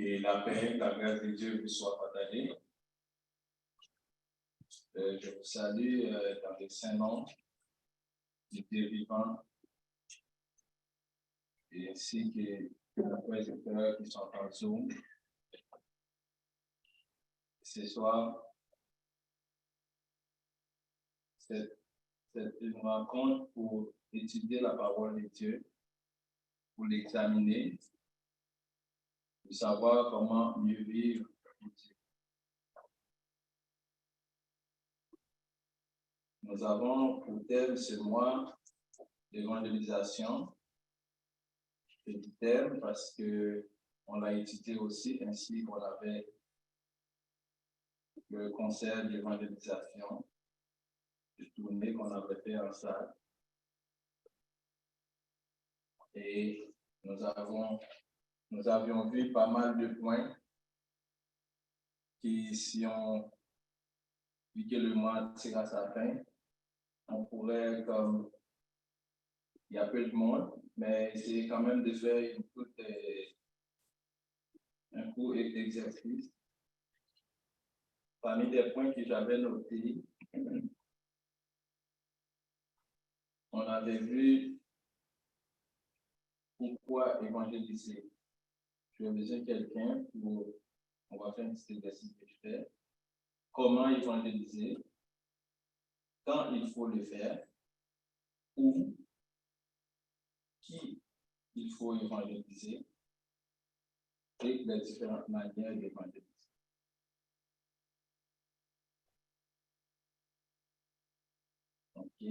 Que la paix, la grâce de Dieu vous soit partagée. Je vous salue dans le Saint-Nom du Dieu vivant, et ainsi que nos frères et sœurs qui sont en Zoom. Ce soir, c'est une rencontre pour étudier la parole de Dieu, pour l'examiner, pour savoir comment mieux vivre pour Dieu. Nous avons pour thème ce mois l'évangélisation. Je dis thème parce qu'on l'a étudié aussi, ainsi qu'on avait le concert d'évangélisation, de tournée qu'on avait fait en salle. Et nous avions vu pas mal de points qui, si on vu que le mois tire à sa fin, on pourrait, comme il y a peu de monde, mais essayer quand même de faire un court exercice. Parmi les points que j'avais notés, on avait vu pourquoi évangéliser. Je vais besoin de quelqu'un pour, on va faire un petit exercice que je fais. Comment évangéliser, quand il faut le faire, où, qui il faut évangéliser, et les différentes manières d'évangéliser. Ok.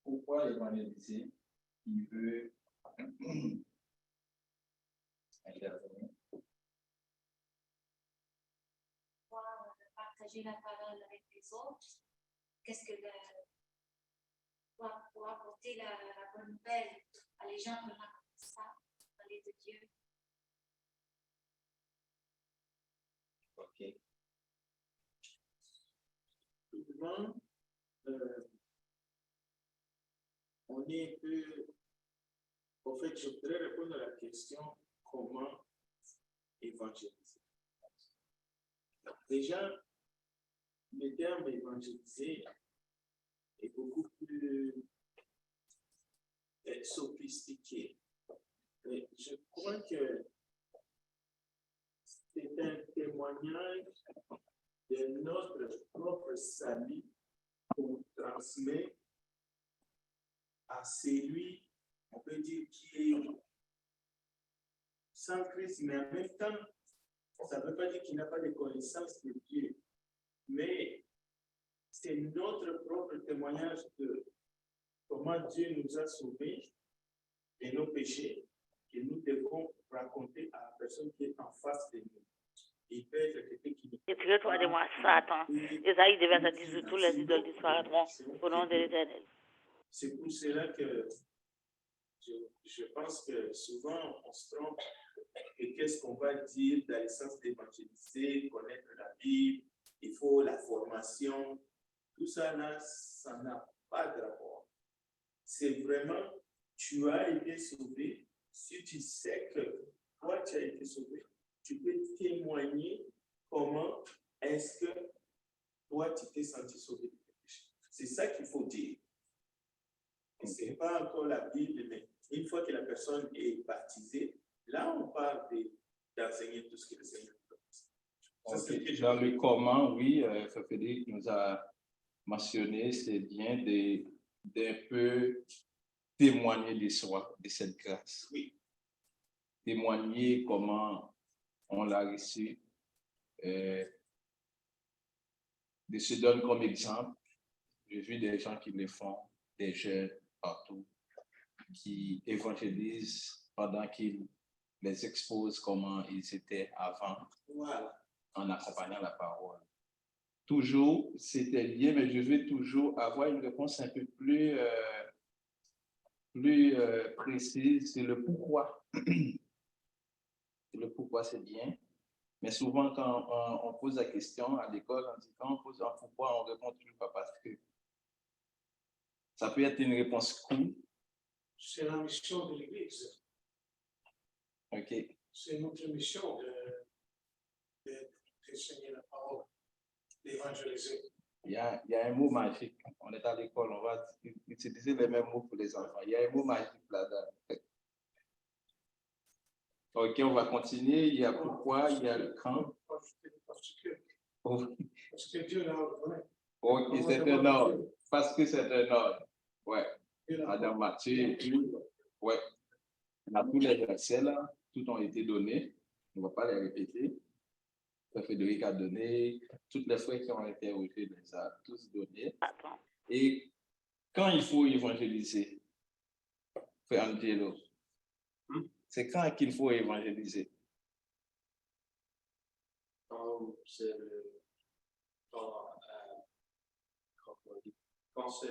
Pourquoi évangéliser? Qui veut intervenir? Partager la parole avec les autres. Qu'est-ce que pour apporter la bonne nouvelle à les gens qui racontent ça, parler de Dieu. Ok. Souvent, on est un peu. En fait, je voudrais répondre à la question comment évangéliser. Déjà, le terme évangéliser est beaucoup plus sophistiqué. Mais je crois que c'est un témoignage de notre propre salut qu'on transmet à celui, on peut dire, qui est sans Christ, mais en même temps, ça ne veut pas dire qu'il n'a pas de connaissance de Dieu, mais c'est notre propre témoignage de comment Dieu nous a sauvés de nos péchés que nous devons raconter à la personne qui est en face de nous. Il peut être quelqu'un qui... Écris-toi de moi, Satan. Isaïe 18, tous les idoles disparaîtront au nom de l'Éternel. C'est pour cela que je pense que souvent on se trompe. Et qu'est-ce qu'on va dire dans le sens d'évangéliser, connaître la Bible, il faut la formation. Tout ça là, ça n'a pas de rapport. C'est vraiment, tu as été sauvé. Si tu sais que toi, tu as été sauvé, tu peux témoigner comment est-ce que toi, tu t'es senti sauvé de tes péchés. C'est ça qu'il faut dire. Et ce n'est pas encore la Bible, mais une fois que la personne est baptisée, là, on parle d'enseigner tout ce que le Seigneur fait. Okay. Dans le comment, oui, Frédéric nous a mentionné, c'est bien d'un peu témoigner de soi, de cette grâce. Oui. Témoigner comment on l'a reçu, de se donner comme exemple. J'ai vu des gens qui le font, des jeunes partout, qui évangélisent pendant qu'ils les exposent comment ils étaient avant, voilà, en accompagnant la parole. Toujours, c'était bien, mais je veux toujours avoir une réponse un peu plus précise sur le pourquoi. Le pourquoi, c'est bien. Mais souvent, quand on pose la question à l'école, on dit quand on pose un pourquoi, on répond toujours pas parce que. Ça peut être une réponse cool. C'est la mission de l'Église. OK. C'est notre mission d'enseigner la parole, d'évangéliser. Il y a un mot magique. On est à l'école, on va utiliser les mêmes mots pour les enfants. Il y a un mot magique là-dedans. Ok, on va continuer. Il y a pourquoi, il y a le quand. Oh. Parce que Dieu l'a ordonné. Ok, c'est un ordre. Parce que c'est un ordre. Ouais. Adam, Matthieu, ouais. On a tous les versets là, tout ont été donnés. On ne va pas les répéter. Frédéric a donné, toutes les frères qui ont interrogé les a tous donnés. Attends. Et quand il faut évangéliser, Frère Angelo, c'est quand qu'il faut évangéliser? Quand c'est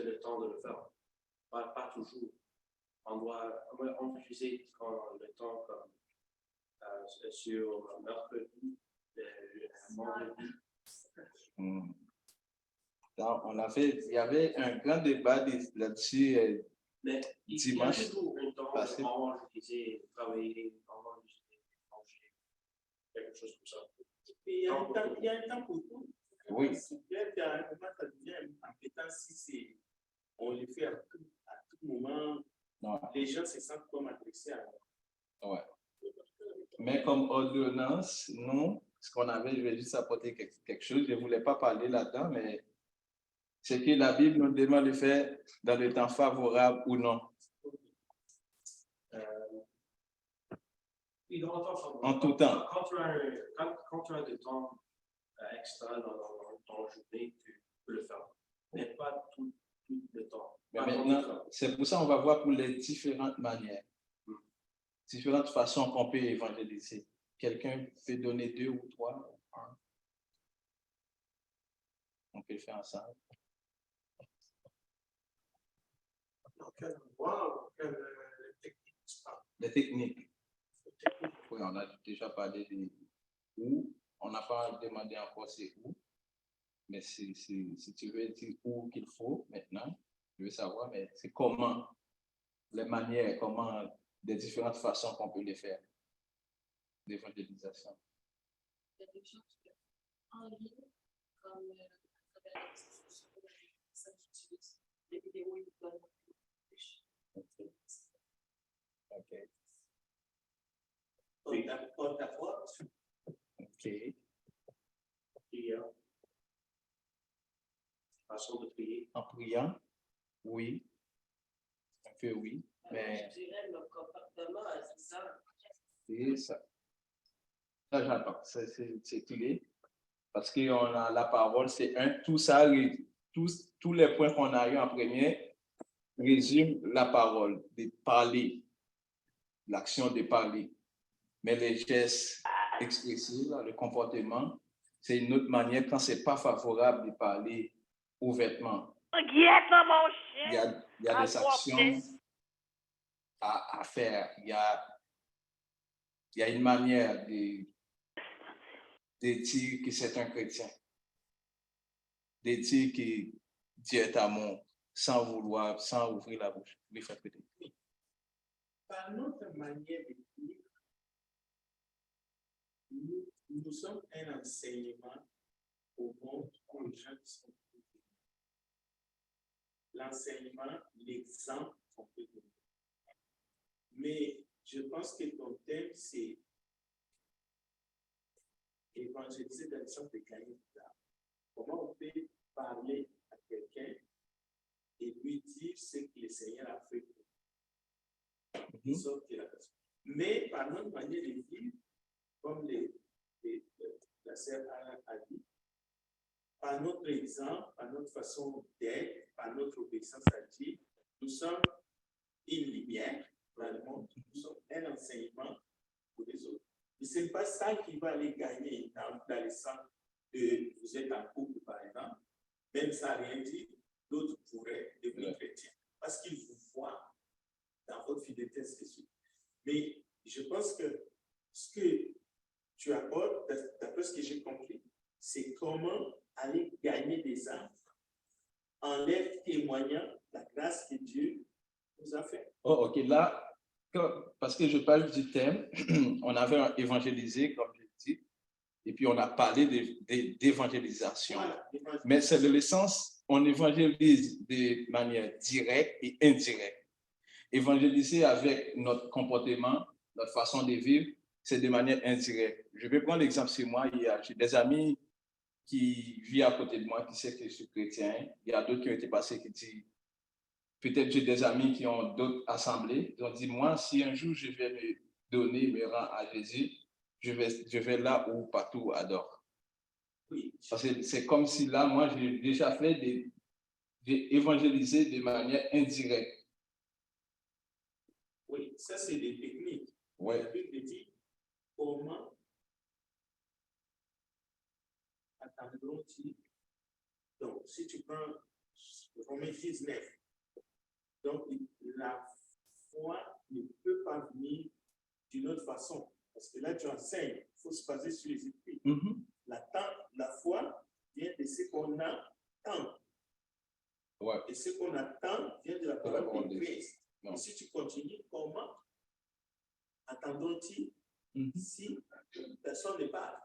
le temps de le faire. Pas toujours. On doit utiliser le temps comme sur mercredi, vendredi. On a fait, il y avait un grand débat là-dessus dimanche. Il y a toujours un temps passé. avant d'utiliser, travailler, avant d'utiliser, manger, quelque chose comme ça. Il y a un temps pour tout. Oui. Il y a un moment, ça devient embêtant si on le fait à tout moment. Non. Les gens se sentent comme adressés à nous. Ouais. Mais comme ordonnance, nous, ce qu'on avait, je vais juste apporter quelque chose. Je ne voulais pas parler là-dedans, mais c'est que la Bible nous demande de faire dans le temps favorable ou non. Oui, dans le temps favorable. En tout temps. Quand tu as du temps extra dans la journée, tu peux le faire. Mais pas tout le temps. Mais maintenant, c'est pour ça qu'on va voir pour les différentes manières, différentes façons qu'on peut évangéliser. Quelqu'un peut donner 2 ou 3. On peut le faire ensemble. Dans quel endroit, quelles techniques? Les techniques. Oui, on a déjà parlé de où. On n'a pas demandé encore c'est où. Mais si tu veux dire où qu'il faut maintenant, je veux savoir, mais c'est comment, les manières, comment, des différentes façons qu'on peut les faire, l'évangélisation. Il y a des choses en ligne, comme à travers les réseaux sociaux, les personnes qui utilisent des vidéos, ils donnent OK. Porte-à-porte. OK. Prière. Façon de prier. En priant, oui. Un peu oui. Mais je dirais le comportement, c'est ça. c'est ça. Ça, j'entends. C'est clé. Parce qu'on a la parole, c'est tout ça, tous les points qu'on a eu en premier résument la parole, de parler, l'action de parler. Mais les gestes expressifs, le comportement, c'est une autre manière quand c'est pas favorable de parler ouvertement. Il y a des actions à faire. Il y a une manière de dire que c'est un chrétien. De dire que Dieu est amour, sans vouloir, sans ouvrir la bouche. Oui, frère Pété. Par notre manière de dire, nous sommes un enseignement au monde aux gens qui sont privés. L'enseignement, l'exemple qu'on peut donner. Mais je pense que ton thème, c'est évangéliser dans le sens de gagner du temps. Comment on peut parler à quelqu'un et lui dire ce que le Seigneur a fait pour lui. Mais par notre manière de vivre, comme la sœur Anna a dit, par notre exemple, par notre façon d'être, par notre obéissance à Dieu, nous sommes une lumière dans le monde, nous sommes un enseignement pour les autres. Et ce n'est pas ça qui va aller gagner dans le sens de vous êtes en couple, par exemple, même sans rien dire, d'autres pourraient devenir chrétiens parce qu'ils vous voient dans votre fidélité spécifique. Mais je pense que ce que tu apportes, d'après ce que j'ai compris, c'est comment aller gagner des âmes en leur témoignant la grâce que Dieu nous a fait. Oh, OK. Là, Parce que je parle du thème, on avait évangélisé, comme je dis, et puis on a parlé d'évangélisation. Voilà, Mais c'est de l'essence, on évangélise de manière directe et indirecte. Évangéliser avec notre comportement, notre façon de vivre, c'est de manière indirecte. Je vais prendre l'exemple sur moi. J'ai des amis qui vivent à côté de moi, qui savent que je suis chrétien. Il y a d'autres qui ont été passés qui disent, peut-être j'ai des amis qui ont d'autres assemblées. Ils ont dit, moi, si un jour je vais me donner, me rendre à Jésus, je vais là où partout adore. oui. Parce que c'est comme si là, moi, j'ai déjà fait d'évangéliser de manière indirecte. Oui, ça c'est des techniques. Ouais. La Bible dit comment attendront-ils. Donc, si tu prends Romains 19, donc la foi ne peut pas venir d'une autre façon. Parce que là, tu enseignes, il faut se baser sur les écrits. La foi vient de ce qu'on attend. Ouais. Et ce qu'on attend vient de la parole de Christ. Et si tu continues, comment attendront-ils si personne ne parle,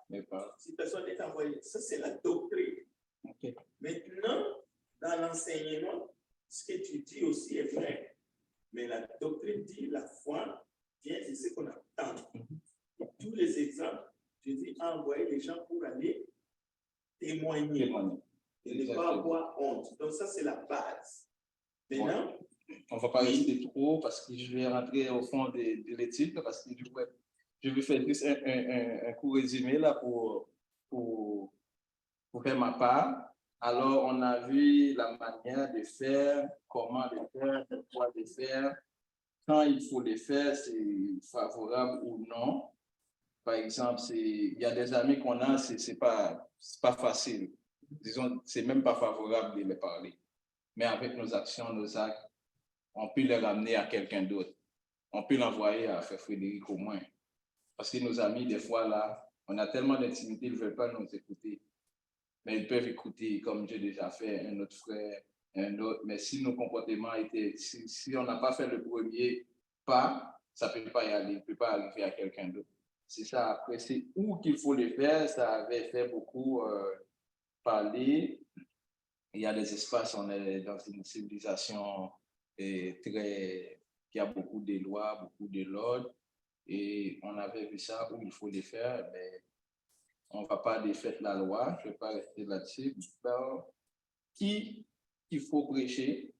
si personne n'est envoyé? Ça, c'est la doctrine. Okay. Maintenant, dans l'enseignement, ce que tu dis aussi est vrai. Mais la doctrine dit la foi vient de ce qu'on attend. Tous les exemples, je dis envoyer les gens pour aller témoigner. Et ne pas avoir honte. Donc, ça, c'est la base. Maintenant, on ne va pas rester trop parce que je vais rentrer au fond de l'étude parce que je vais faire juste un court résumé là pour faire ma part. Alors, on a vu la manière de faire, comment le faire, quoi le faire, quand il faut le faire, c'est favorable ou non. Par exemple, il y a des amis qu'on a, c'est pas facile. Disons, c'est même pas favorable de les parler. Mais avec nos actions, nos actes, on peut les ramener à quelqu'un d'autre. On peut l'envoyer à Frère Frédéric au moins. Parce que nos amis, des fois, là, on a tellement d'intimité, ils ne veulent pas nous écouter. Mais ils peuvent écouter, comme j'ai déjà fait, un autre frère, un autre. Mais si nos comportements étaient, si on n'a pas fait le premier pas, ça ne peut pas y aller, il ne peut pas arriver à quelqu'un d'autre. C'est ça. Après, c'est où qu'il faut le faire. Ça avait fait beaucoup parler. Il y a des espaces, on est dans une civilisation qui a beaucoup de lois, beaucoup de l'ordre. Et on avait vu ça où il faut les faire, mais on ne va pas défaire la loi, je ne vais pas rester là-dessus. Qui il faut prêcher?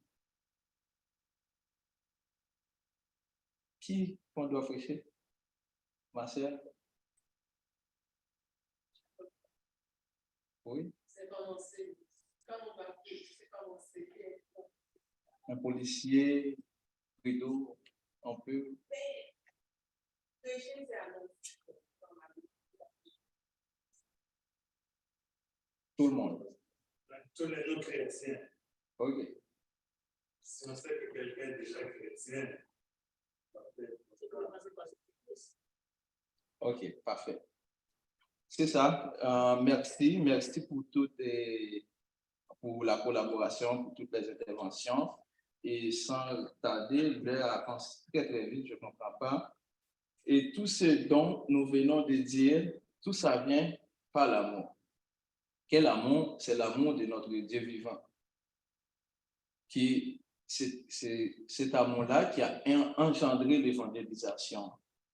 Qui on doit prêcher? Ma sœur? Oui? C'est commencé. Quand on va prêcher, c'est commencé. Un policier, rideau, on peut. Prêcher, c'est annoncer. Tout le monde. Tous les autres chrétiens. OK. Si on sait que quelqu'un est déjà chrétien, OK, parfait. C'est ça. Merci pour la collaboration, pour toutes les interventions. Et sans tarder, je vais avancer très vite, je ne comprends pas. Et tout ce dont nous venons de dire, tout ça vient par l'amour. Quel amour? C'est l'amour de notre Dieu vivant. C'est cet amour-là qui a engendré l'évangélisation,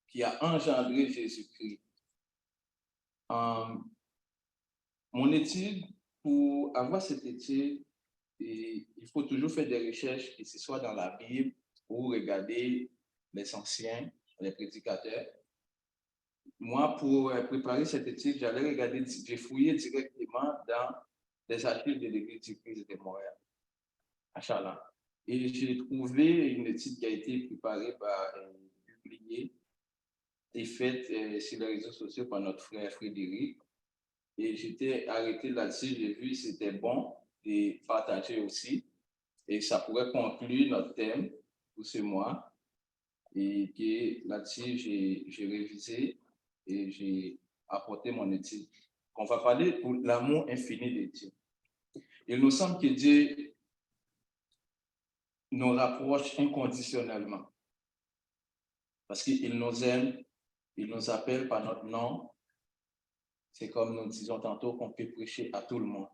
qui a engendré Jésus-Christ. Mon étude, pour avoir cette étude, il faut toujours faire des recherches, que ce soit dans la Bible ou regarder les anciens, les prédicateurs. Moi, pour préparer cette étude, j'ai fouillé directement dans les archives de l'Église du Christ de Montréal, à Charland. Et j'ai trouvé une étude qui a été préparée publiée et faite sur les réseaux sociaux par notre frère Frédéric. Et j'étais arrêté là-dessus, j'ai vu que c'était bon de partager aussi. Et ça pourrait conclure notre thème pour ce mois. Et que là-dessus, j'ai révisé et j'ai apporté mon étude. On va parler pour l'amour infini de Dieu. Il nous semble que Dieu nous rapproche inconditionnellement. Parce qu'il nous aime, il nous appelle par notre nom. C'est comme nous disons tantôt qu'on peut prêcher à tout le monde.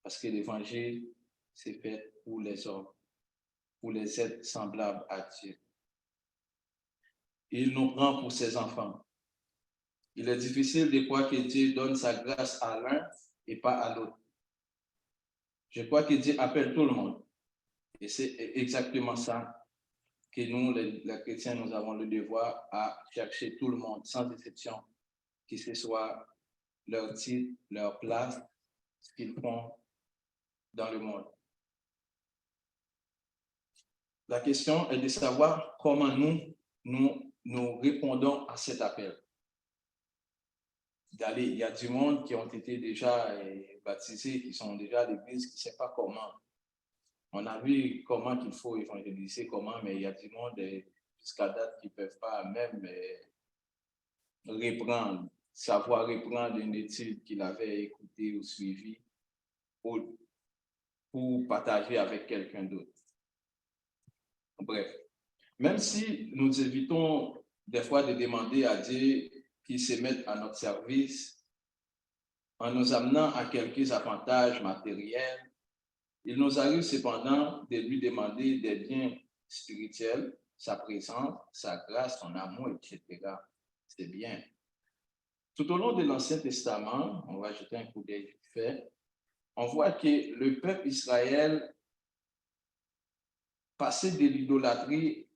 Parce que l'évangile, c'est fait pour les hommes, pour les êtres semblables à Dieu. Il nous prend pour ses enfants. Il est difficile de croire que Dieu donne sa grâce à l'un et pas à l'autre. Je crois que Dieu appelle tout le monde. Et c'est exactement ça que nous, les chrétiens, nous avons le devoir à chercher tout le monde, sans exception, que ce soit leur titre, leur place, ce qu'ils font dans le monde. La question est de savoir comment nous répondons à cet appel. Il y a du monde qui ont été déjà baptisés, qui sont déjà à l'église, qui ne sait pas comment. On a vu comment qu'il faut évangéliser, comment, mais il y a du monde jusqu'à date qui ne peuvent pas même savoir reprendre une étude qu'il avait écoutée ou suivie pour partager avec quelqu'un d'autre. Bref, même si nous évitons des fois de demander à Dieu qu'il se mette à notre service en nous amenant à quelques avantages matériels, il nous arrive cependant de lui demander des biens spirituels, sa présence, sa grâce, son amour, etc. C'est bien. Tout au long de l'Ancien Testament, on va jeter un coup d'œil vite fait, on voit que le peuple Israël passait de l'idolâtrie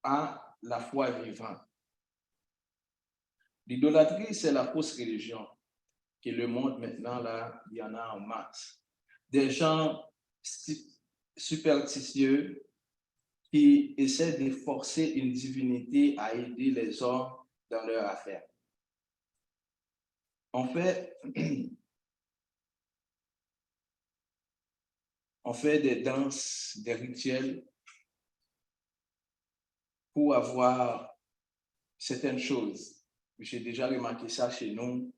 à la foi vivante. L'idolâtrie, c'est la fausse religion, que le monde maintenant, là, il y en a en masse. Des gens superstitieux qui essaient de forcer une divinité à aider les hommes dans leurs affaires. On fait des danses, des rituels pour avoir certaines choses. J'ai déjà remarqué ça chez nous.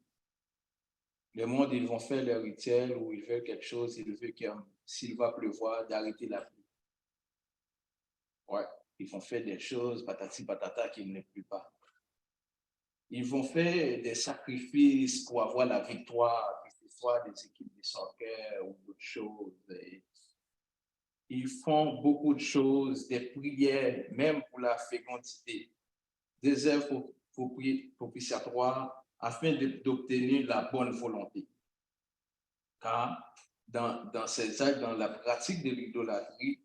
Le monde, ils vont faire leur rituel ou ils veulent quelque chose, ils veulent que s'il va pleuvoir, d'arrêter la pluie. Ouais, ils vont faire des choses, patati patata, qui ne pleut pas. Ils vont faire des sacrifices pour avoir la victoire, que ce soit des équipes de soccer ou d'autres choses. Ils font beaucoup de choses, des prières, même pour la fécondité, des œuvres propitiatoires afin d'obtenir la bonne volonté. Car dans ces actes, dans la pratique de l'idolâtrie,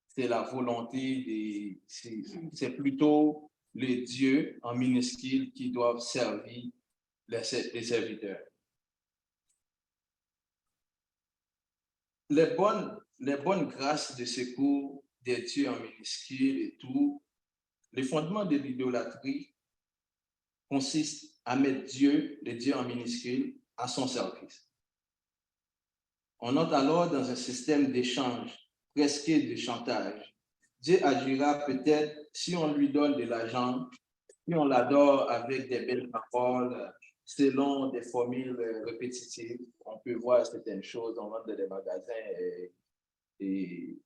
c'est la volonté, c'est plutôt les dieux en minuscule qui doivent servir les serviteurs. Les bonnes grâces de secours des dieux en minuscule et tout, le fondement de l'idolâtrie consiste à mettre le Dieu en minuscule, à son service. On entre alors dans un système d'échange, presque de chantage. Dieu agira peut-être si on lui donne de l'argent, si on l'adore avec des belles paroles, selon des formules répétitives. On peut voir certaines choses, on rentre dans des magasins et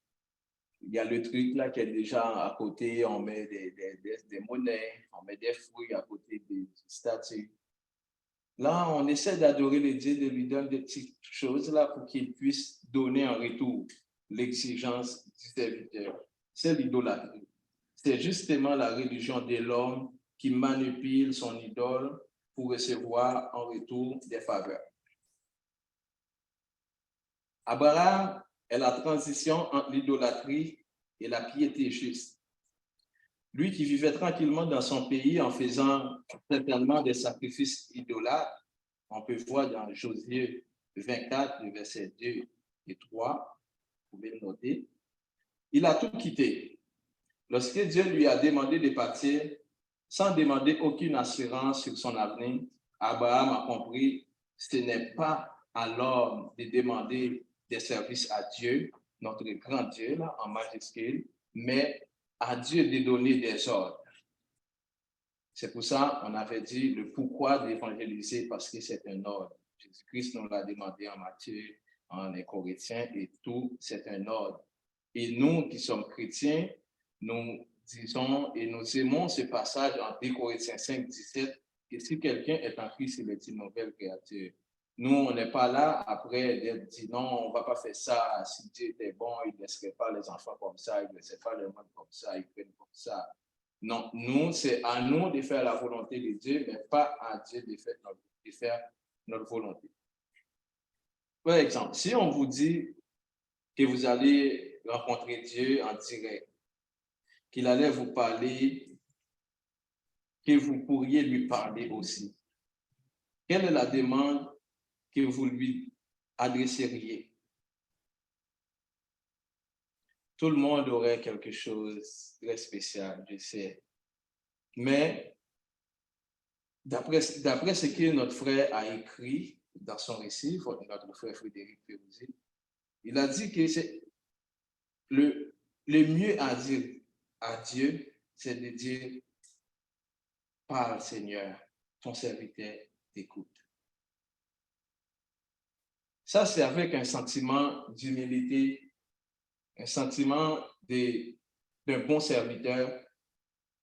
il y a le truc là qui est déjà à côté, on met des monnaies, on met des fruits à côté des statues. Là, on essaie d'adorer le Dieu, de lui donner des petites choses là pour qu'il puisse donner en retour l'exigence du serviteur. C'est l'idolâtrie. C'est justement la religion de l'homme qui manipule son idole pour recevoir en retour des faveurs. Abraham est la transition entre l'idolâtrie et la piété juste. Lui qui vivait tranquillement dans son pays en faisant certainement des sacrifices idolâtres, on peut voir dans Josué 24, versets 2 et 3, vous pouvez le noter, il a tout quitté. Lorsque Dieu lui a demandé de partir, sans demander aucune assurance sur son avenir, Abraham a compris que ce n'est pas à l'homme de demander des services à Dieu, notre grand Dieu, là, en majuscule, mais à Dieu de donner des ordres. C'est pour ça qu'on avait dit le pourquoi d'évangéliser, parce que c'est un ordre. Jésus-Christ nous l'a demandé en Matthieu, en Corinthiens, et tout, c'est un ordre. Et nous qui sommes chrétiens, nous disons, et nous aimons ce passage en 2 Corinthiens 5, 17, que si quelqu'un est en Christ, il est une nouvelle créature. Nous, on n'est pas là après d'être dit non, on ne va pas faire ça. Si Dieu était bon, il ne laisserait pas les enfants comme ça, il ne laisserait pas le monde comme ça, il prenne comme ça. Non, nous, c'est à nous de faire la volonté de Dieu, mais pas à Dieu de faire notre volonté. Par exemple, si on vous dit que vous allez rencontrer Dieu en direct, qu'il allait vous parler, que vous pourriez lui parler aussi, quelle est la demande que vous lui adresseriez? Tout le monde aurait quelque chose de très spécial, je sais. Mais d'après ce que notre frère a écrit dans son récit, notre frère Frédéric Pérouzzi, il a dit que c'est le mieux à dire à Dieu, c'est de dire « Parle Seigneur, ton serviteur t'écoute ». Ça, c'est avec un sentiment d'humilité, un sentiment d'un bon serviteur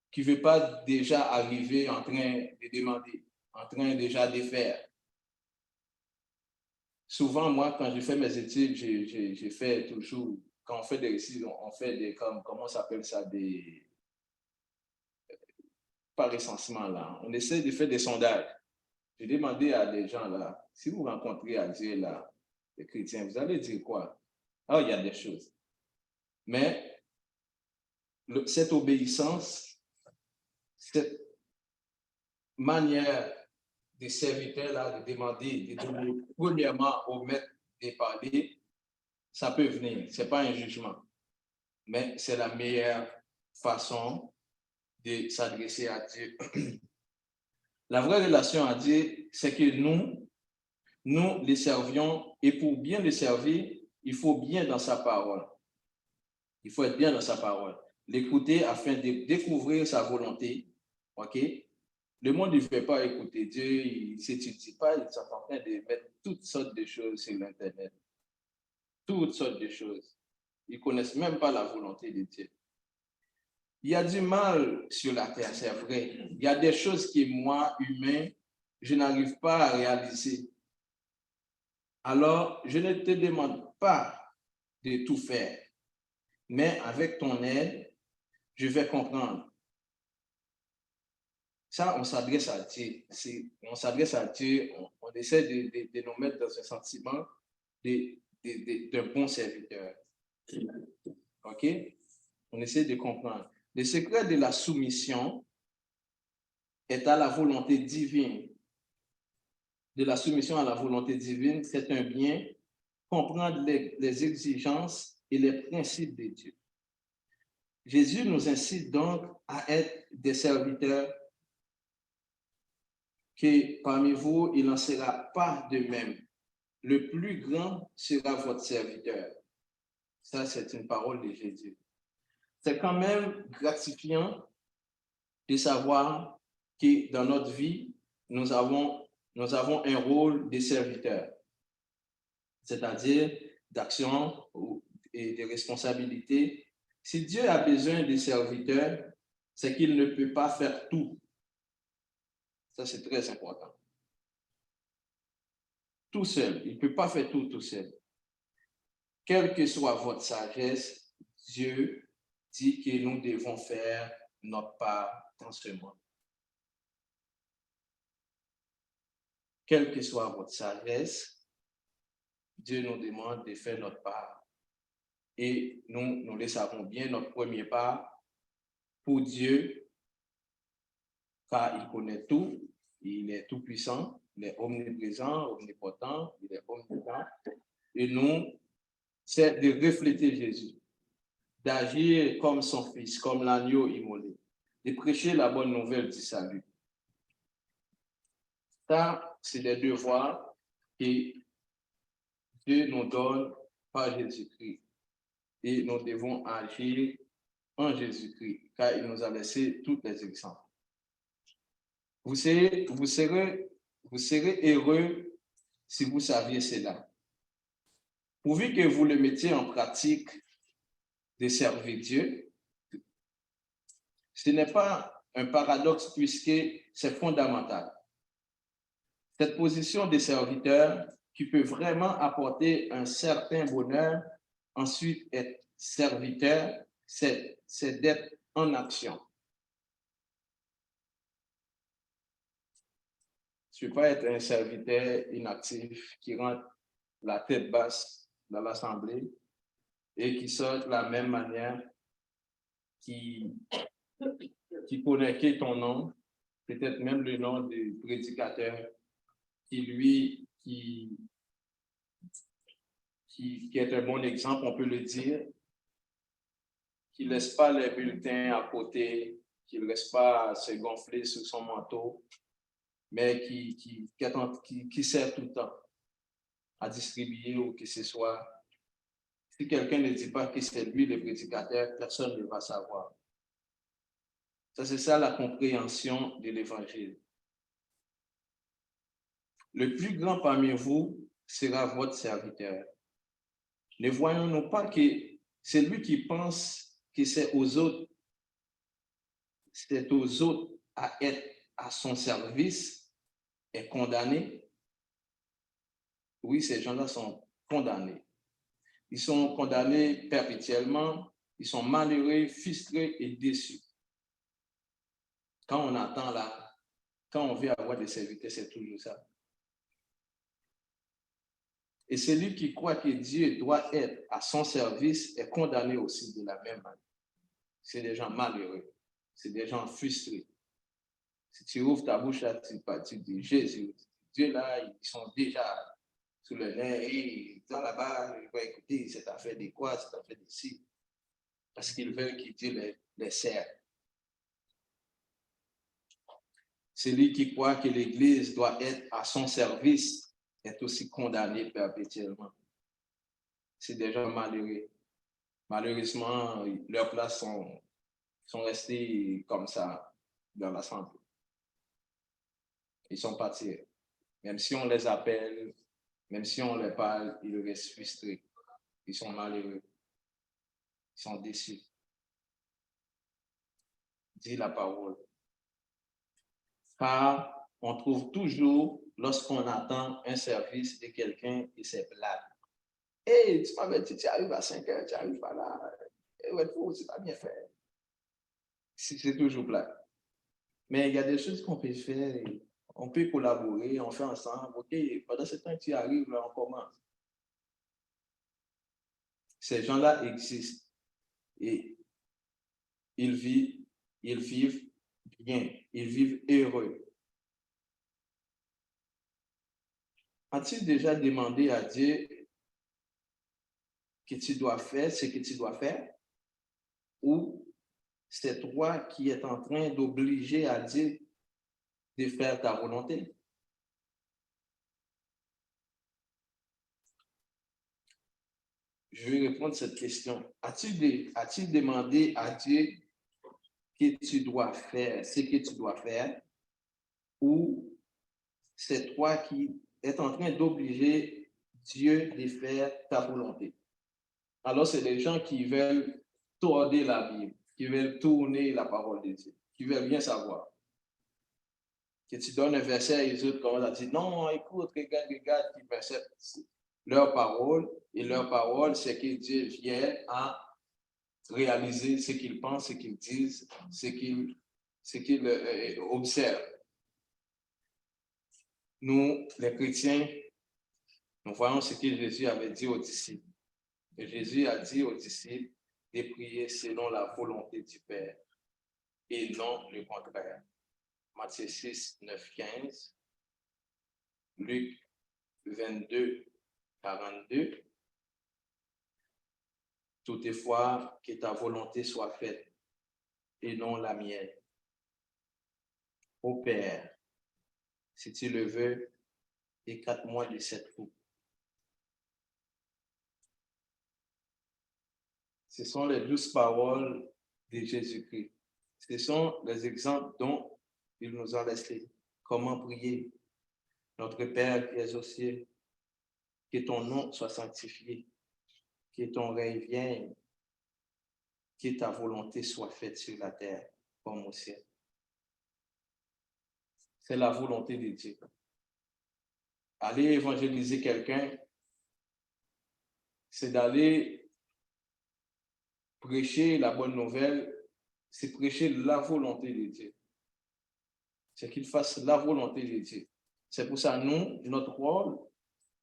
qui ne veut pas déjà arriver en train de demander, en train déjà de faire. Souvent, moi, quand je fais mes études, j'ai fait toujours, quand on fait des récits, on fait des, comment on s'appelle ça, des, pas recensement là, on essaie de faire des sondages. J'ai demandé à des gens là, si vous rencontrez à Dieu là, les chrétiens, vous allez dire quoi? Ah, il y a des choses. Mais cette obéissance, cette manière des serviteurs là de demander, premièrement au maître de parler, ça peut venir. Ce n'est pas un jugement, mais c'est la meilleure façon de s'adresser à Dieu. La vraie relation à Dieu, c'est que nous les servions, et pour bien les servir, il faut bien dans sa parole. Il faut être bien dans sa parole. L'écouter afin de découvrir sa volonté. OK? Le monde ne veut pas écouter Dieu, il ne s'étudie pas, il est en train de mettre toutes sortes de choses sur l'Internet. Toutes sortes de choses. Ils ne connaissent même pas la volonté de Dieu. Il y a du mal sur la terre, c'est vrai. Il y a des choses que moi, humain, je n'arrive pas à réaliser. Alors, je ne te demande pas de tout faire, mais avec ton aide, je vais comprendre. Ça, on s'adresse à Dieu. On s'adresse à Dieu, on essaie de nous mettre dans un sentiment d'un bon serviteur. OK? On essaie de comprendre. Le secret de la soumission est à la volonté divine. De la soumission à la volonté divine, c'est un bien, comprendre les exigences et les principes de Dieu. Jésus nous incite donc à être des serviteurs que parmi vous, il n'en sera pas de même. Le plus grand sera votre serviteur. Ça, c'est une parole de Jésus. C'est quand même gratifiant de savoir que dans notre vie, nous avons un rôle de serviteur, c'est-à-dire d'action et de responsabilité. Si Dieu a besoin de serviteurs, c'est qu'il ne peut pas faire tout. Ça, c'est très important. Tout seul, il ne peut pas faire tout seul. Quelle que soit votre sagesse, Dieu dit que nous devons faire notre part dans ce monde. Quelle que soit votre sagesse, Dieu nous demande de faire notre part. Et nous le savons bien, notre premier pas pour Dieu, car il connaît tout, il est tout puissant, il est omniprésent, omnipotent, il est omnipotent. Et nous, c'est de refléter Jésus, d'agir comme son fils, comme l'agneau immolé, de prêcher la bonne nouvelle du salut. Ça, c'est des devoirs que Dieu nous donne par Jésus-Christ. Et nous devons agir en Jésus-Christ, car il nous a laissé tous les exemples. Vous serez heureux si vous saviez cela. Pourvu que vous le mettiez en pratique de servir Dieu, Ce n'est pas un paradoxe puisque c'est fondamental. Cette position de serviteur qui peut vraiment apporter un certain bonheur, ensuite être serviteur, c'est d'être en action. Je ne peux pas être un serviteur inactif qui rentre la tête basse dans l'assemblée et qui sort de la même manière, qui connaît que ton nom, peut-être même le nom du prédicateur, qui est un bon exemple, on peut le dire, qui ne laisse pas les bulletins à côté, qui ne laisse pas se gonfler sur son manteau, mais qui sert tout le temps à distribuer ou que ce soit. Si quelqu'un ne dit pas que c'est lui le prédicateur, personne ne va savoir. Ça, c'est ça la compréhension de l'Évangile. Le plus grand parmi vous sera votre serviteur. Ne voyons-nous pas que celui qui pense que c'est aux autres à être à son service est condamné? Oui, ces gens-là sont condamnés. Ils sont condamnés perpétuellement, ils sont malheureux, frustrés et déçus. Quand on attend là, quand on veut avoir des serviteurs, c'est toujours ça. Et celui qui croit que Dieu doit être à son service est condamné aussi de la même manière. C'est des gens malheureux, c'est des gens frustrés. Si tu ouvres ta bouche là, tu dis Jésus, Dieu là, ils sont déjà sous le nez, et dans là-bas, ils vont écouter cette affaire de quoi, cette affaire de ci, parce qu'ils veulent que Dieu les serve. Celui qui croit que l'Église doit être à son service est aussi condamné perpétuellement. C'est des gens malheureux. Malheureusement, leurs places sont restées comme ça dans l'assemblée. Ils sont partis. Même si on les appelle, même si on les parle, ils restent frustrés. Ils sont malheureux. Ils sont déçus. Dit la parole. Car on trouve toujours, lorsqu'on attend un service de quelqu'un qui s'est plate. Hey, tu m'avais dit, tu arrives à 5 heures, tu n'arrives pas là. Ouais, c'est pas bien fait. C'est toujours plat. Mais il y a des choses qu'on peut faire. On peut collaborer, on fait ensemble. OK, pendant ce temps que tu arrives, là, on commence. Ces gens-là existent. Et ils vivent bien. Ils vivent heureux. As-tu déjà demandé à Dieu que tu dois faire ce que tu dois faire? Ou c'est toi qui es en train d'obliger à Dieu de faire ta volonté? Je vais répondre à cette question. As-tu demandé à Dieu que tu dois faire ce que tu dois faire? Ou c'est toi qui es en train d'obliger Dieu de faire ta volonté? Alors, c'est les gens qui veulent tourner la Bible, qui veulent tourner la parole de Dieu, qui veulent bien savoir. Que tu donnes un verset et les autres commencent à dire, non, écoute, regarde, qui perçoivent leur parole. Et leur parole, c'est que Dieu vient à réaliser ce qu'ils pensent, ce qu'ils disent, ce qu'ils observent. Nous, les chrétiens, nous voyons ce que Jésus avait dit aux disciples. Et Jésus a dit aux disciples de prier selon la volonté du Père et non le contraire. Matthieu 6, 9, 15, Luc 22, 42. Toutefois, que ta volonté soit faite et non la mienne. Ô Père, si tu le veux, écarte-moi de cette coupe. Ce sont les 12 paroles de Jésus-Christ. Ce sont les exemples dont il nous a laissé. Comment prier? Notre Père qui es aux cieux, que ton nom soit sanctifié, que ton règne vienne, que ta volonté soit faite sur la terre comme au ciel. C'est la volonté de Dieu. Aller évangéliser quelqu'un, c'est d'aller prêcher la bonne nouvelle, c'est prêcher la volonté de Dieu. C'est qu'il fasse la volonté de Dieu. C'est pour ça, nous, notre rôle,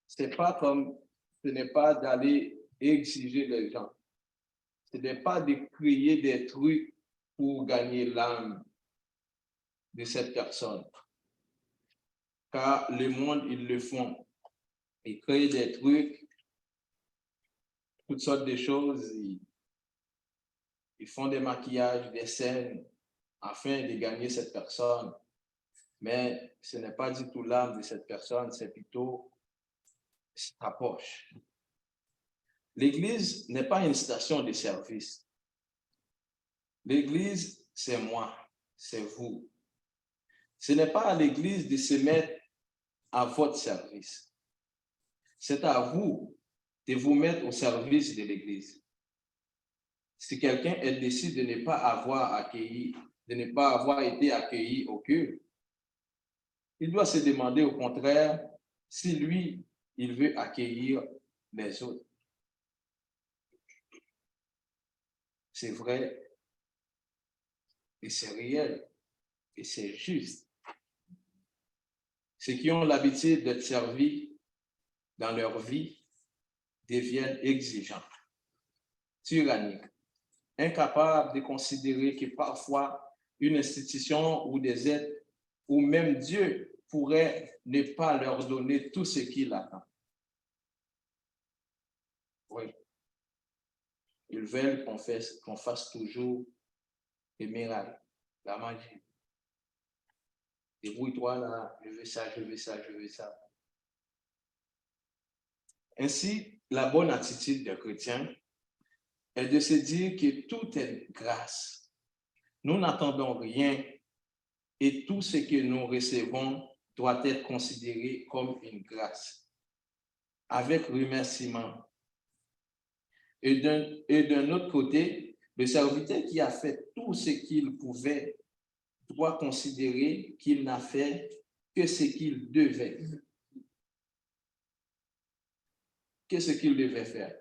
ce n'est pas d'aller exiger les gens. Ce n'est pas de créer des trucs pour gagner l'âme de cette personne. Car le monde, ils le font. Ils créent des trucs, toutes sortes de choses. Ils font des maquillages, des scènes, afin de gagner cette personne. Mais ce n'est pas du tout l'âme de cette personne, c'est plutôt sa poche. L'Église n'est pas une station de service. L'Église, c'est moi, c'est vous. Ce n'est pas à l'Église de se mettre à votre service. C'est à vous de vous mettre au service de l'Église. Si quelqu'un décide de ne pas avoir accueilli, de ne pas avoir été accueilli au culte, il doit se demander au contraire si lui, il veut accueillir les autres. C'est vrai et c'est réel et c'est juste. Ceux qui ont l'habitude d'être servis dans leur vie deviennent exigeants, tyranniques, incapables de considérer que parfois une institution ou des aides ou même Dieu pourrait ne pas leur donner tout ce qu'il attend. Oui. Ils veulent qu'on fasse toujours les miracles, la magie. Débrouille-toi là, je veux ça, je veux ça, je veux ça. Ainsi, la bonne attitude des chrétiens est de se dire que tout est grâce. Nous n'attendons rien et tout ce que nous recevons doit être considéré comme une grâce, avec remerciement. Et d'un autre côté, le serviteur qui a fait tout ce qu'il pouvait doit considérer qu'il n'a fait que ce qu'il devait. Que ce qu'il devait faire.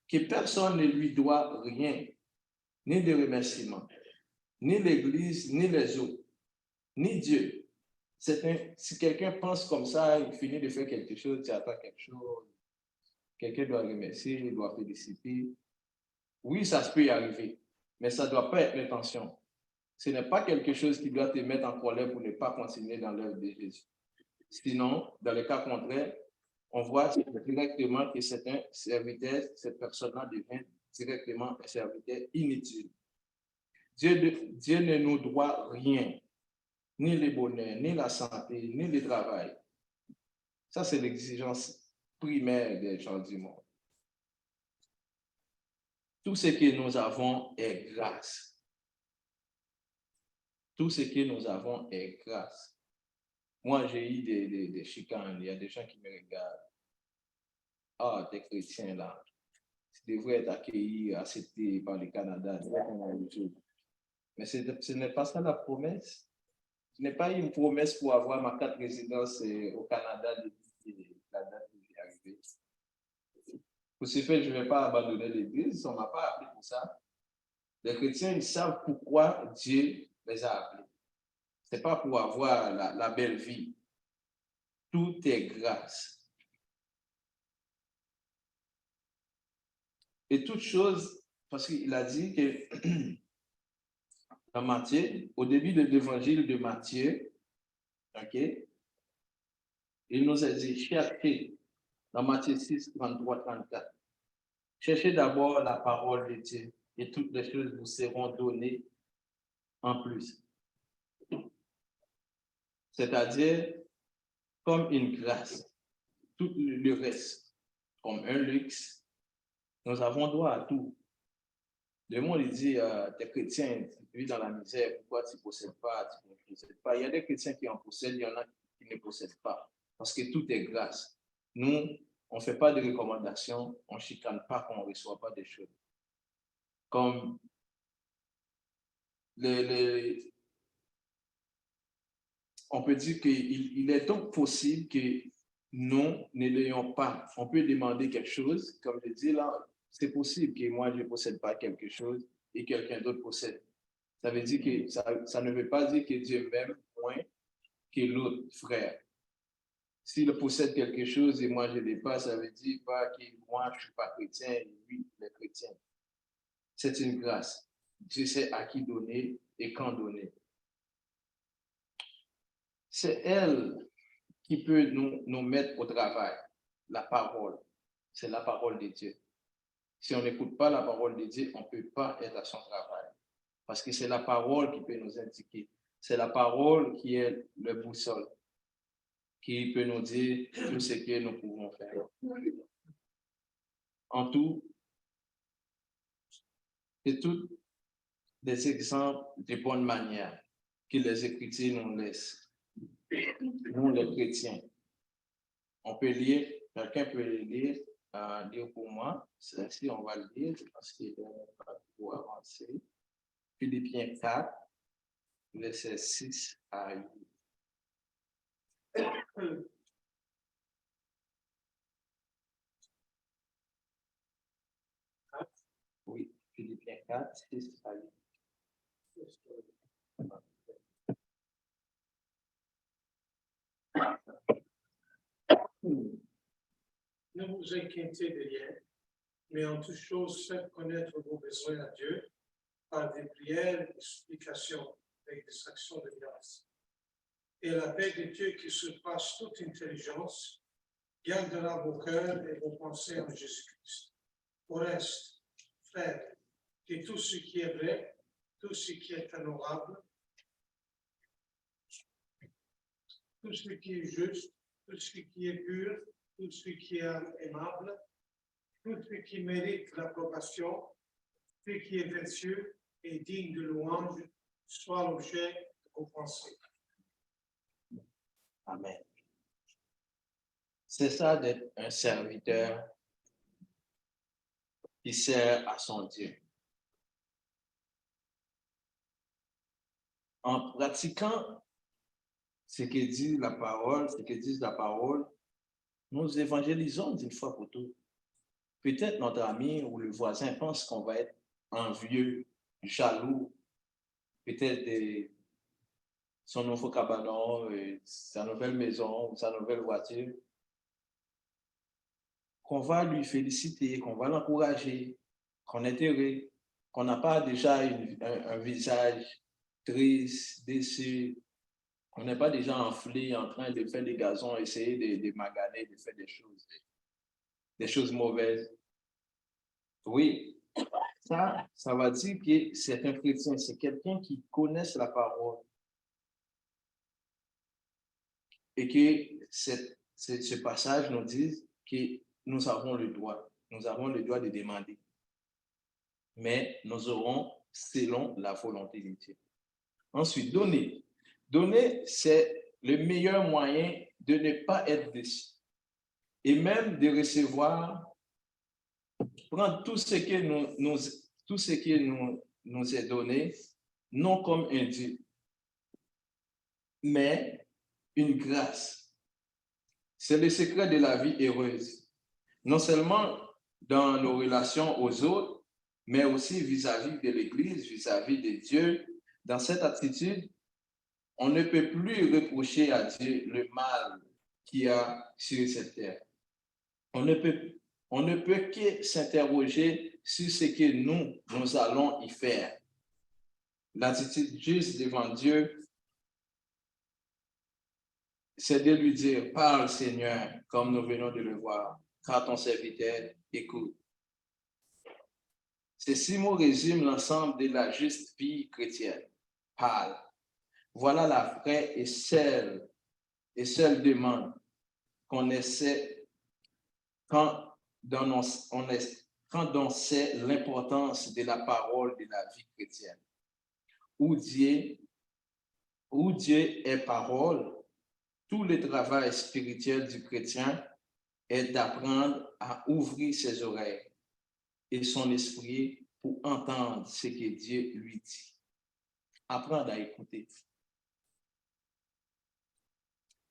Que personne ne lui doit rien, ni de remerciement, ni l'Église, ni les autres, ni Dieu. Si quelqu'un pense comme ça, il finit de faire quelque chose, tu attends quelque chose, quelqu'un doit remercier, il doit féliciter. Oui, ça peut y arriver, mais ça ne doit pas être l'intention. Ce n'est pas quelque chose qui doit te mettre en colère pour ne pas continuer dans l'œuvre de Jésus. Sinon, dans le cas contraire, on voit directement que c'est un serviteur, cette personne-là devient directement un serviteur inutile. Dieu ne nous doit rien, ni le bonheur, ni la santé, ni le travail. Ça, c'est l'exigence primaire des gens du monde. Tout ce que nous avons est grâce. Tout ce que nous avons est grâce. Moi, j'ai eu des chicanes, il y a des gens qui me regardent. Ah, des chrétiens là, ils devraient être accueillis, acceptés par le Canada. Mais ce n'est pas ça la promesse. Ce n'est pas une promesse pour avoir ma carte de résidence au Canada depuis la date où j'y arrivé. Pour ce fait, je ne vais pas abandonner l'Église, on ne m'a pas appelé pour ça. Les chrétiens, ils savent pourquoi Dieu les a appelés. Ce n'est pas pour avoir la belle vie. Tout est grâce. Et toute chose, parce qu'il a dit que dans Matthieu, au début de l'évangile de Matthieu, ok, il nous a dit, cherchez, dans Matthieu 6, 33, 34, cherchez d'abord la parole de Dieu et toutes les choses vous seront données en plus. C'est-à-dire, comme une grâce, tout le reste, comme un luxe, nous avons droit à tout. Le monde il dit, t'es chrétien, tu vis dans la misère, pourquoi tu ne possèdes pas, tu ne possèdes pas. Il y a des chrétiens qui en possèdent, il y en a qui ne possèdent pas, parce que tout est grâce. Nous, on ne fait pas de recommandations, on ne chicane pas quand on ne reçoit pas des choses. Comme on peut dire qu'il est donc possible que nous ne l'ayons pas. On peut demander quelque chose, comme je dis là, c'est possible que moi je ne possède pas quelque chose et quelqu'un d'autre possède. Ça veut dire que ça ne veut pas dire que Dieu m'aime moins que l'autre frère. S'il possède quelque chose et moi je ne l'ai pas, ça veut dire pas que moi je ne suis pas chrétien et lui il est chrétien. C'est une grâce. Dieu sait à qui donner et quand donner. C'est elle qui peut nous mettre au travail, la parole. C'est la parole de Dieu. Si on n'écoute pas la parole de Dieu, on ne peut pas être à son travail. Parce que c'est la parole qui peut nous indiquer. C'est la parole qui est le boussole, qui peut nous dire tout ce que nous pouvons faire. En tout, c'est tous des exemples de bonne manière que les Écritures nous laissent. Nous, les chrétiens, on peut lire, quelqu'un peut le lire pour moi, ceci on va le lire parce qu'il va pour avancer. Philippiens 4, verset 6 à 8. Oui, Philippiens 4, 6 à 8. Ne vous inquiétez de rien, mais en toute chose, faites connaître vos besoins à Dieu par des prières, des supplications, avec des actions de grâce. Et la paix de Dieu qui surpasse toute intelligence gardera vos cœurs et vos pensées en Jésus-Christ. Au reste, frères, que tout ce qui est vrai, tout ce qui est honorable, tout ce qui est juste, tout ce qui est pur, tout ce qui est aimable, tout ce qui mérite l'approbation, ce qui est vertueux et digne de louange, soit l'objet de vos pensées. Amen. C'est ça d'être un serviteur qui sert à son Dieu. En pratiquant ce que dit la parole, ce que dit la parole, nous évangélisons d'une fois pour toutes. Peut-être notre ami ou le voisin pense qu'on va être envieux, jaloux, peut-être son nouveau cabanon, sa nouvelle maison, sa nouvelle voiture, qu'on va lui féliciter, qu'on va l'encourager, qu'on est heureux, qu'on n'a pas déjà un visage triste, déçu, on n'est pas déjà enflé en train de faire des gazons, essayer de maganer, de faire des choses mauvaises. Oui, ça va dire que c'est un chrétien, c'est quelqu'un qui connaît la parole. Et que ce passage nous dit que nous avons le droit de demander. Mais nous aurons selon la volonté de Dieu. Ensuite, donner. Donner, c'est le meilleur moyen de ne pas être déçu. Et même de recevoir, prendre tout ce qui nous est donné, non comme un dû, mais une grâce. C'est le secret de la vie heureuse. Non seulement dans nos relations aux autres, mais aussi vis-à-vis de l'Église, vis-à-vis de Dieu. Dans cette attitude, on ne peut plus reprocher à Dieu le mal qu'il y a sur cette terre. On ne peut que s'interroger sur ce que nous allons y faire. L'attitude juste devant Dieu, c'est de lui dire, parle Seigneur, comme nous venons de le voir, car ton serviteur écoute. Ceci me résume l'ensemble de la juste vie chrétienne. Parle. Voilà la vraie et seule demande qu'on essaie quand on sait l'importance de la parole de la vie chrétienne. Où Dieu est parole, tout le travail spirituel du chrétien est d'apprendre à ouvrir ses oreilles et son esprit pour entendre ce que Dieu lui dit. apprendre à écouter.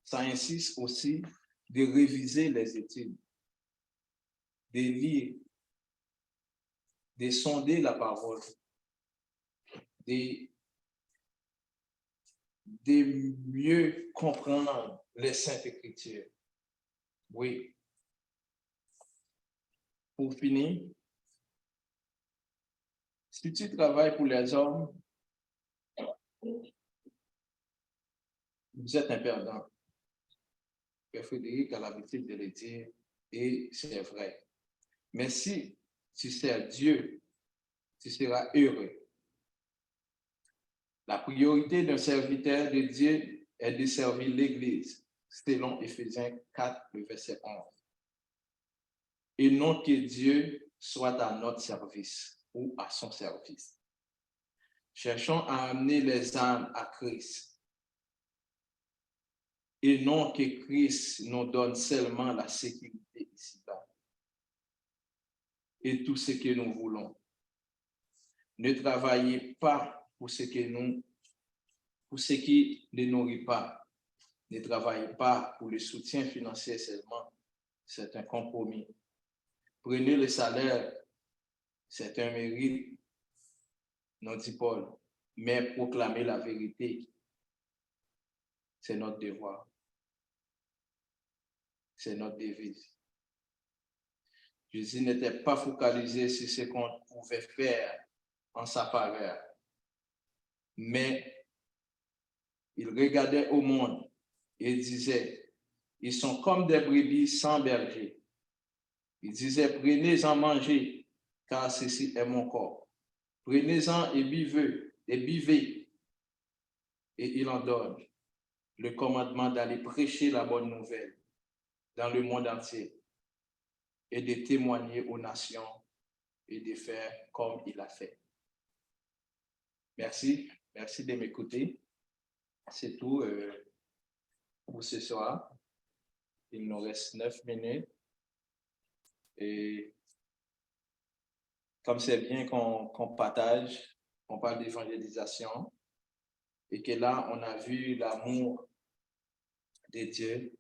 Ça insiste aussi de réviser les études, de lire, de sonder la parole, de mieux comprendre les Saintes Écritures. Oui. Pour finir, si tu travailles pour les hommes, vous êtes un perdant. Père Frédéric a l'habitude de le dire, et c'est vrai. Mais si tu sers Dieu, tu seras heureux. La priorité d'un serviteur de Dieu est de servir l'Église, selon Éphésiens 4, le verset 11. Et non que Dieu soit à notre service ou à son service. Cherchons à amener les âmes à Christ. Et non que Christ nous donne seulement la sécurité ici-bas. Et tout ce que nous voulons. Ne travaillez pas pour ce qui ne nourrit pas. Ne travaillez pas pour le soutien financier seulement. C'est un compromis. Prenez le salaire. C'est un mérite, non dit Paul. Mais proclamer la vérité, c'est notre devoir. C'est notre devise. Jésus n'était pas focalisé sur ce qu'on pouvait faire en sa faveur, mais il regardait au monde et disait, ils sont comme des brebis sans berger. Il disait, prenez-en, mangez, car ceci est mon corps. Prenez-en et buvez. Et il en donne le commandement d'aller prêcher la bonne nouvelle dans le monde entier et de témoigner aux nations et de faire comme il a fait. Merci de m'écouter. C'est tout pour ce soir. Il nous reste 9 minutes. Et comme c'est bien qu'on partage, on parle d'évangélisation, et que là, on a vu l'amour de Dieu